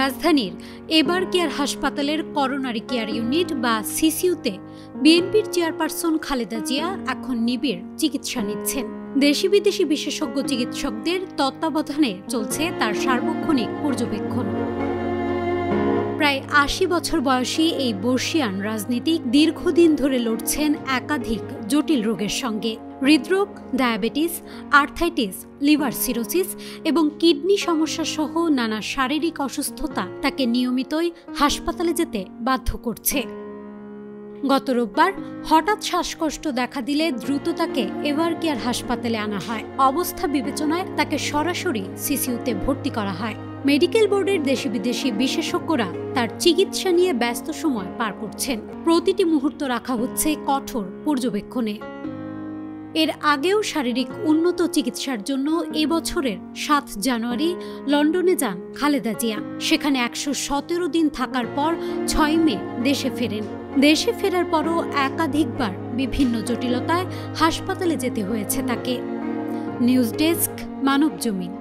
রাজধানীর এবার কেয়ার হাসপাতালের করোনারি কেয়ার ইউনিট বা সিসিইউতে বিএনপির চেয়ারপারসন খালেদা জিয়া এখন নিবিড় চিকিৎসা নিচ্ছেন। দেশি বিদেশি বিশেষজ্ঞ চিকিৎসকদের তত্ত্বাবধানে চলছে তার সার্বক্ষণিক পর্যবেক্ষণ। প্রায় ৮০ বছর বয়সী এই বর্ষিয়ান রাজনীতিক দীর্ঘদিন ধরে লড়ছেন একাধিক জটিল রোগের সঙ্গে। হৃদরোগ, ডায়াবেটিস, আর্থাইটিস, লিভার সিরোসিস এবং কিডনি সমস্যা সহ নানা শারীরিক অসুস্থতা তাকে নিয়মিতই হাসপাতালে যেতে বাধ্য করছে। গত রোববার হঠাৎ শ্বাসকষ্ট দেখা দিলে দ্রুত তাকে এভার কেয়ার হাসপাতালে আনা হয়। অবস্থা বিবেচনায় তাকে সরাসরি সিসিইউতে ভর্তি করা হয়। মেডিকেল বোর্ডের দেশি বিদেশি বিশেষজ্ঞরা তার চিকিৎসা নিয়ে ব্যস্ত সময় পার করছেন। প্রতিটি মুহূর্ত রাখা হচ্ছে কঠোর পর্যবেক্ষণে। এর আগেও শারীরিক উন্নত চিকিৎসার জন্য এবছরের ৭ জানুয়ারি লন্ডনে যান খালেদা জিয়া। সেখানে ১১৭ দিন থাকার পর ৬ মে দেশে ফেরেন। দেশে ফেরার পরও একাধিকবার বিভিন্ন জটিলতায় হাসপাতালে যেতে হয়েছে তাকে। News desk, Manabzamin.